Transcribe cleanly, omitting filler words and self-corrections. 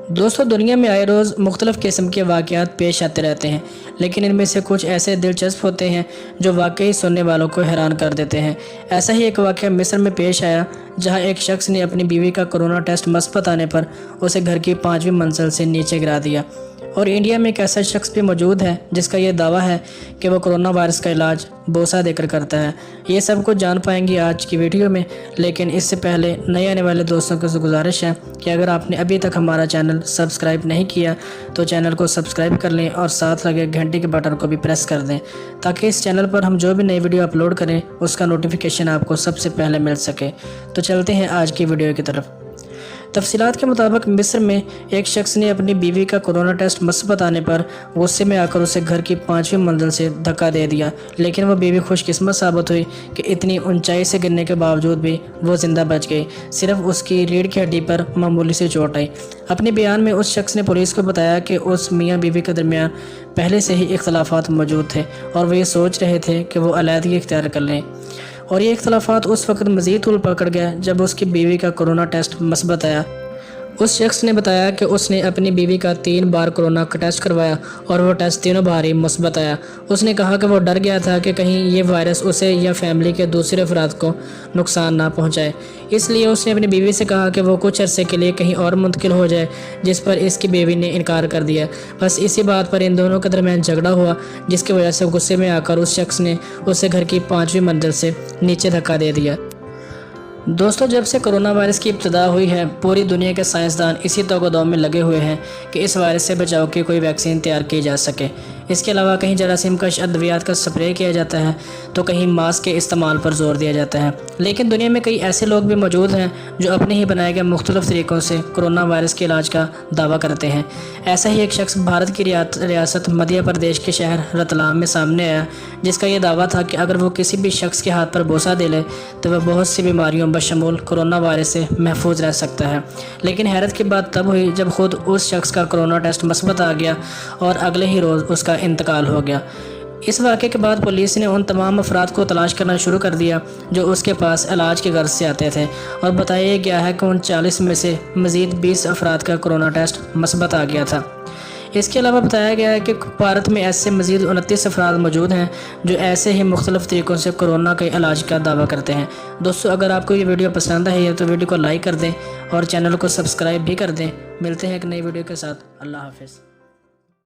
دوستوں، دنیا میں آئے روز مختلف قسم کے واقعات پیش آتے رہتے ہیں، لیکن ان میں سے کچھ ایسے دلچسپ ہوتے ہیں جو واقعی سننے والوں کو حیران کر دیتے ہیں۔ ایسا ہی ایک واقعہ مصر میں پیش آیا، جہاں ایک شخص نے اپنی بیوی کا کورونا ٹیسٹ مثبت آنے پر اسے گھر کی 5ویں منزل سے نیچے گرا دیا۔ اور انڈیا میں ایک ایسا شخص بھی موجود ہے جس کا یہ دعویٰ ہے کہ وہ کورونا وائرس کا علاج بوسہ دے کر کرتا ہے۔ یہ سب کچھ جان پائیں گے آج کی ویڈیو میں، لیکن اس سے پہلے نئے آنے والے دوستوں کو گزارش ہے کہ اگر آپ نے ابھی تک ہمارا چینل سبسکرائب نہیں کیا تو چینل کو سبسکرائب کر لیں اور ساتھ لگے گھنٹی کے بٹن کو بھی پریس کر دیں، تاکہ اس چینل پر ہم جو بھی نئی ویڈیو اپلوڈ کریں اس کا نوٹیفیکیشن آپ کو سب سے پہلے مل سکے۔ تو چلتے ہیں آج کی ویڈیو کی طرف۔ تفصیلات کے مطابق مصر میں ایک شخص نے اپنی بیوی کا کورونا ٹیسٹ مثبت آنے پر غصے میں آ کر اسے گھر کی 5ویں منزل سے دھکا دے دیا، لیکن وہ بیوی خوش قسمت ثابت ہوئی کہ اتنی اونچائی سے گرنے کے باوجود بھی وہ زندہ بچ گئی، صرف اس کی ریڑھ کی ہڈی پر معمولی سی چوٹ آئی۔ اپنے بیان میں اس شخص نے پولیس کو بتایا کہ اس میاں بیوی کے درمیان پہلے سے ہی اختلافات موجود تھے اور وہ یہ سوچ رہے تھے کہ وہ علیحدگی اختیار کر لیں، اور یہ اختلافات اس وقت مزید طول پکڑ گیا جب اس کی بیوی کا کورونا ٹیسٹ مثبت آیا۔ اس شخص نے بتایا کہ اس نے اپنی بیوی کا 3 بار کورونا کا ٹیسٹ کروایا اور وہ ٹیسٹ تینوں بار ہی مثبت آیا۔ اس نے کہا کہ وہ ڈر گیا تھا کہ کہیں یہ وائرس اسے یا فیملی کے دوسرے افراد کو نقصان نہ پہنچائے، اس لیے اس نے اپنی بیوی سے کہا کہ وہ کچھ عرصے کے لیے کہیں اور منتقل ہو جائے، جس پر اس کی بیوی نے انکار کر دیا۔ بس اسی بات پر ان دونوں کے درمیان جھگڑا ہوا، جس کی وجہ سے غصے میں آ کر اس شخص نے اسے گھر کی 5ویں منزل سے نیچے دھکا دے دیا۔ دوستوں، جب سے کرونا وائرس کی ابتدا ہوئی ہے، پوری دنیا کے سائنسدان اسی توق و دو میں لگے ہوئے ہیں کہ اس وائرس سے بچاؤ کی کوئی ویکسین تیار کی جا سکے۔ اس کے علاوہ کہیں جراثیم کش ادویات کا سپرے کیا جاتا ہے تو کہیں ماسک کے استعمال پر زور دیا جاتا ہے، لیکن دنیا میں کئی ایسے لوگ بھی موجود ہیں جو اپنے ہی بنائے گئے مختلف طریقوں سے کرونا وائرس کے علاج کا دعویٰ کرتے ہیں۔ ایسا ہی ایک شخص بھارت کی ریاست مدھیہ پردیش کے شہر رتلام میں سامنے آیا، جس کا یہ دعویٰ تھا کہ اگر وہ کسی بھی شخص کے ہاتھ پر بوسہ دے لے تو وہ بہت سی بیماریوں بشمول کورونا وائرس سے محفوظ رہ سکتا ہے۔ لیکن حیرت کی بات تب ہوئی جب خود اس شخص کا کورونا ٹیسٹ مثبت آ گیا اور اگلے ہی روز اس کا انتقال ہو گیا۔ اس واقعے کے بعد پولیس نے ان تمام افراد کو تلاش کرنا شروع کر دیا جو اس کے پاس علاج کی غرض سے آتے تھے، اور بتایا گیا ہے کہ ان 40 میں سے مزید 20 افراد کا کورونا ٹیسٹ مثبت آ گیا تھا۔ اس کے علاوہ بتایا گیا ہے کہ بھارت میں ایسے مزید 29 افراد موجود ہیں جو ایسے ہی مختلف طریقوں سے کورونا کے علاج کا دعویٰ کرتے ہیں۔ دوستو، اگر آپ کو یہ ویڈیو پسند آئی ہے تو ویڈیو کو لائک کر دیں اور چینل کو سبسکرائب بھی کر دیں۔ ملتے ہیں ایک نئی ویڈیو کے ساتھ۔ اللہ حافظ۔